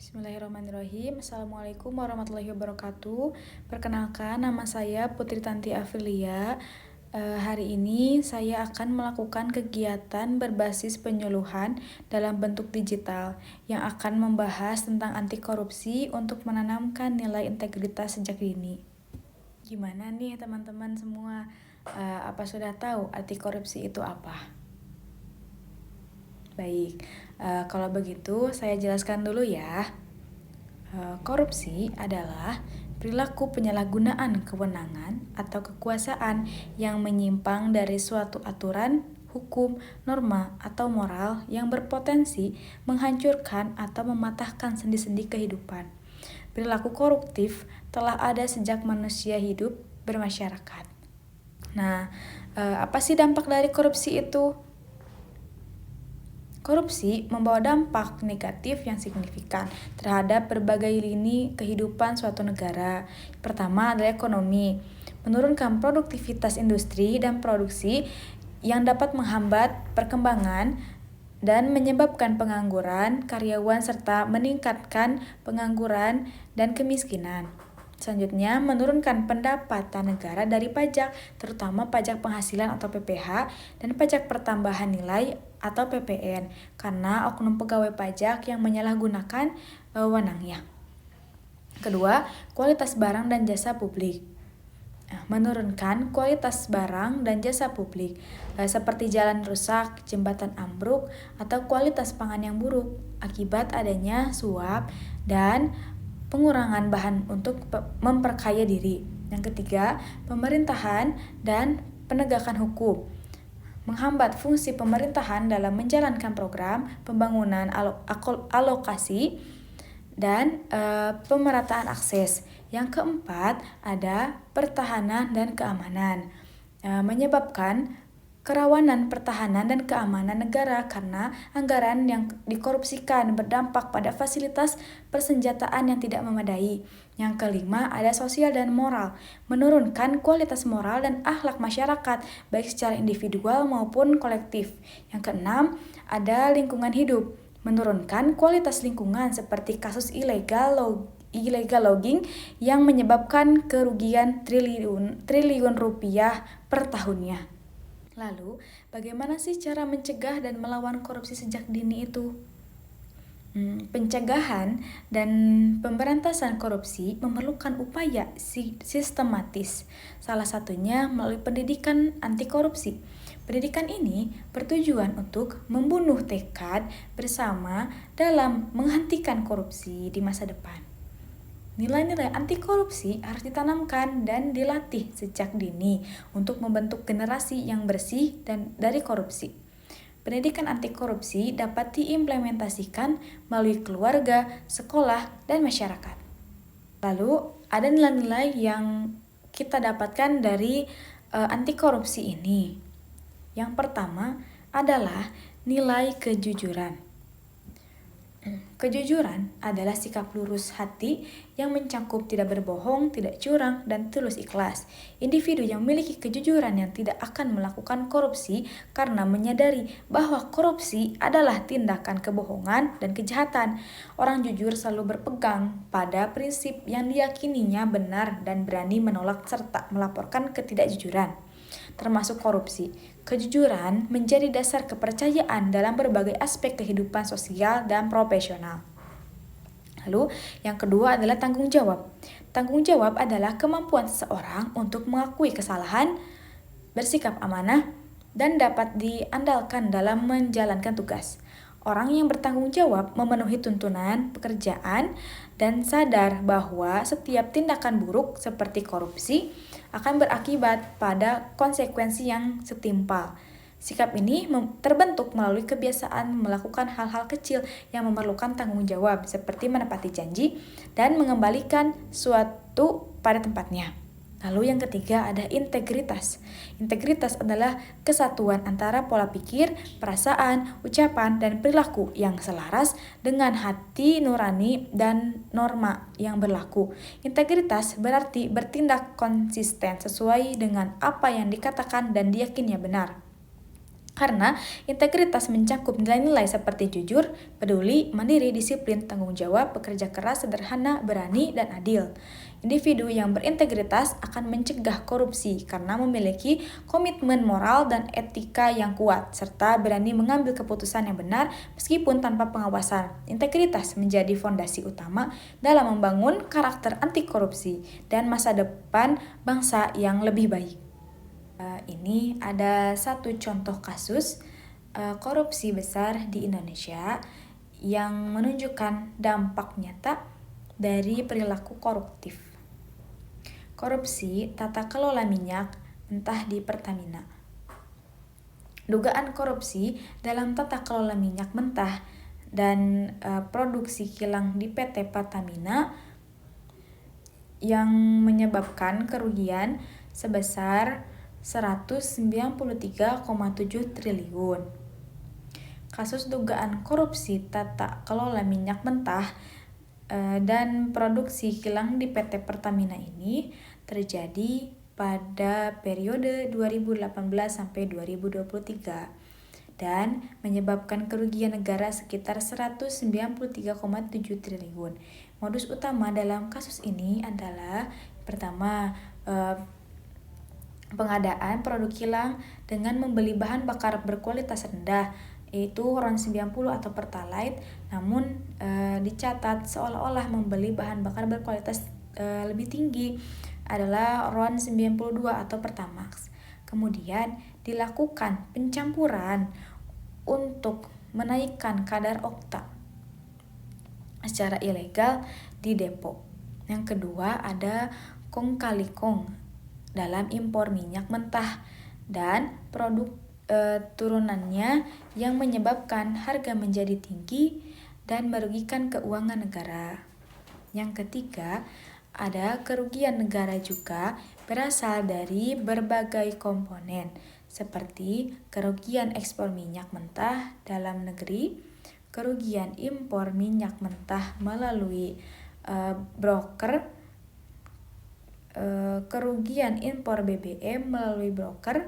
Bismillahirrahmanirrahim. Assalamualaikum warahmatullahi wabarakatuh. Perkenalkan, nama saya Putri Tanti Afilia. Hari ini saya akan melakukan kegiatan berbasis penyuluhan dalam bentuk digital yang akan membahas tentang anti korupsi untuk menanamkan nilai integritas sejak dini. Gimana nih teman-teman semua? Apa sudah tahu anti korupsi itu apa? Baik, kalau begitu saya jelaskan dulu ya. Korupsi adalah perilaku penyalahgunaan kewenangan atau kekuasaan yang menyimpang dari suatu aturan, hukum, norma, atau moral yang berpotensi menghancurkan atau mematahkan sendi-sendi kehidupan. Perilaku koruptif telah ada sejak manusia hidup bermasyarakat. Nah, apa sih dampak dari korupsi itu? Korupsi membawa dampak negatif yang signifikan terhadap berbagai lini kehidupan suatu negara. Pertama adalah ekonomi, menurunkan produktivitas industri dan produksi yang dapat menghambat perkembangan dan menyebabkan pengangguran karyawan serta meningkatkan pengangguran dan kemiskinan. Selanjutnya, menurunkan pendapatan negara dari pajak, terutama pajak penghasilan atau PPH dan pajak pertambahan nilai atau PPN, karena oknum pegawai pajak yang menyalahgunakan wewenangnya. Kedua, kualitas barang dan jasa publik. Menurunkan kualitas barang dan jasa publik, seperti jalan rusak, jembatan ambruk, atau kualitas pangan yang buruk akibat adanya suap dan pengurangan bahan untuk memperkaya diri. Yang ketiga, pemerintahan dan penegakan hukum. Menghambat fungsi pemerintahan dalam menjalankan program pembangunan alokasi dan pemerataan akses. Yang keempat, ada pertahanan dan keamanan. Menyebabkan kerawanan pertahanan dan keamanan negara karena anggaran yang dikorupsikan berdampak pada fasilitas persenjataan yang tidak memadai. Yang kelima, ada sosial dan moral, menurunkan kualitas moral dan akhlak masyarakat baik secara individual maupun kolektif. Yang keenam, ada lingkungan hidup, menurunkan kualitas lingkungan seperti kasus illegal logging yang menyebabkan kerugian triliun rupiah per tahunnya. Lalu, bagaimana sih cara mencegah dan melawan korupsi sejak dini itu? Pencegahan dan pemberantasan korupsi memerlukan upaya sistematis. Salah satunya melalui pendidikan anti korupsi. Pendidikan ini bertujuan untuk membunuh tekad bersama dalam menghentikan korupsi di masa depan. Nilai-nilai anti korupsi harus ditanamkan dan dilatih sejak dini untuk membentuk generasi yang bersih dan dari korupsi. Pendidikan anti korupsi dapat diimplementasikan melalui keluarga, sekolah, dan masyarakat. Lalu, ada nilai-nilai yang kita dapatkan dari anti korupsi ini. Yang pertama adalah nilai kejujuran. Kejujuran adalah sikap lurus hati yang mencakup tidak berbohong, tidak curang, dan tulus ikhlas. Individu yang memiliki kejujuran yang tidak akan melakukan korupsi karena menyadari bahwa korupsi adalah tindakan kebohongan dan kejahatan. Orang jujur selalu berpegang pada prinsip yang diyakininya benar dan berani menolak serta melaporkan ketidakjujuran, termasuk korupsi. Kejujuran menjadi dasar kepercayaan dalam berbagai aspek kehidupan sosial dan profesional. Lalu, yang kedua adalah tanggung jawab. Tanggung jawab adalah kemampuan seseorang untuk mengakui kesalahan, bersikap amanah, dan dapat diandalkan dalam menjalankan tugas. Orang yang bertanggung jawab memenuhi tuntunan pekerjaan dan sadar bahwa setiap tindakan buruk seperti korupsi akan berakibat pada konsekuensi yang setimpal. Sikap ini terbentuk melalui kebiasaan melakukan hal-hal kecil yang memerlukan tanggung jawab seperti menepati janji dan mengembalikan suatu pada tempatnya. Lalu yang ketiga ada integritas. Integritas adalah kesatuan antara pola pikir, perasaan, ucapan, dan perilaku yang selaras dengan hati nurani dan norma yang berlaku. Integritas berarti bertindak konsisten sesuai dengan apa yang dikatakan dan diyakininya benar. Karena integritas mencakup nilai-nilai seperti jujur, peduli, mandiri, disiplin, tanggung jawab, bekerja keras, sederhana, berani, dan adil. Individu yang berintegritas akan mencegah korupsi karena memiliki komitmen moral dan etika yang kuat, serta berani mengambil keputusan yang benar meskipun tanpa pengawasan. Integritas menjadi fondasi utama dalam membangun karakter anti korupsi dan masa depan bangsa yang lebih baik. Ini ada satu contoh kasus korupsi besar di Indonesia yang menunjukkan dampak nyata dari perilaku koruptif. Korupsi tata kelola minyak mentah di Pertamina. Dugaan korupsi dalam tata kelola minyak mentah dan produksi kilang di PT Pertamina yang menyebabkan kerugian sebesar 193,7 triliun. Kasus dugaan korupsi tata kelola minyak mentah dan produksi kilang di PT Pertamina ini terjadi pada periode 2018 sampai 2023 dan menyebabkan kerugian negara sekitar 193,7 triliun. Modus utama dalam kasus ini adalah pertama, pengadaan produk kilang dengan membeli bahan bakar berkualitas rendah, yaitu RON 90 atau Pertalite, namun dicatat seolah-olah membeli bahan bakar berkualitas lebih tinggi adalah RON 92 atau Pertamax. Kemudian dilakukan pencampuran untuk menaikkan kadar okta secara ilegal di depo. Yang kedua ada kong kali kong dalam impor minyak mentah dan produk turunannya yang menyebabkan harga menjadi tinggi dan merugikan keuangan negara. Yang ketiga, ada kerugian negara juga berasal dari berbagai komponen seperti kerugian ekspor minyak mentah dalam negeri, kerugian impor minyak mentah melalui broker, kerugian impor BBM melalui broker,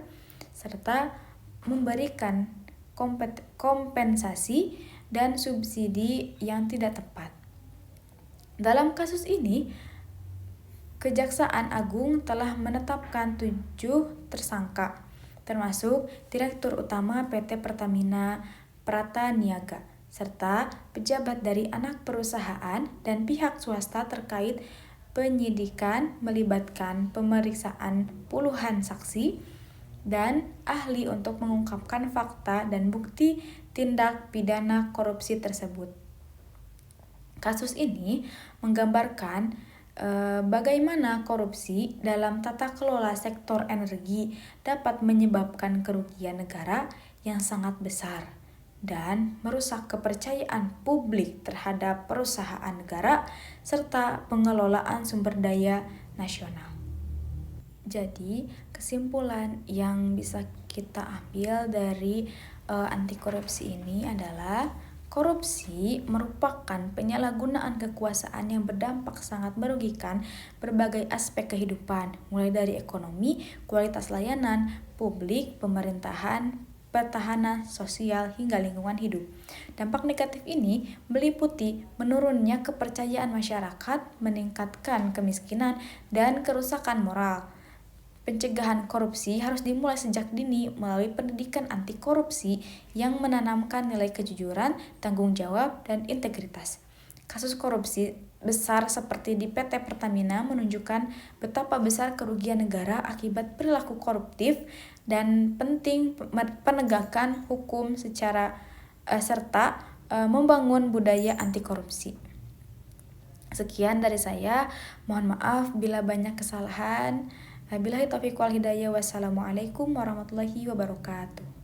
serta memberikan kompensasi dan subsidi yang tidak tepat. Dalam kasus ini, Kejaksaan Agung telah menetapkan 7 tersangka, termasuk Direktur Utama PT Pertamina Prataniaga, serta pejabat dari anak perusahaan dan pihak swasta terkait penyidikan melibatkan pemeriksaan puluhan saksi dan ahli untuk mengungkapkan fakta dan bukti tindak pidana korupsi tersebut. Kasus ini menggambarkan bagaimana korupsi dalam tata kelola sektor energi dapat menyebabkan kerugian negara yang sangat besar dan merusak kepercayaan publik terhadap perusahaan negara serta pengelolaan sumber daya nasional. Jadi, kesimpulan yang bisa kita ambil dari anti korupsi ini adalah korupsi merupakan penyalahgunaan kekuasaan yang berdampak sangat merugikan berbagai aspek kehidupan, mulai dari ekonomi, kualitas layanan publik, pemerintahan, pertahanan sosial, hingga lingkungan hidup. Dampak negatif ini meliputi menurunnya kepercayaan masyarakat, meningkatkan kemiskinan, dan kerusakan moral. Pencegahan korupsi harus dimulai sejak dini melalui pendidikan anti korupsi yang menanamkan nilai kejujuran, tanggung jawab, dan integritas. Kasus korupsi besar seperti di PT Pertamina menunjukkan betapa besar kerugian negara akibat perilaku koruptif dan penting penegakan hukum serta membangun budaya anti korupsi. Sekian dari saya, mohon maaf bila banyak kesalahan. Wabillahi taufiq wal hidayah. Wassalamualaikum warahmatullahi wabarakatuh.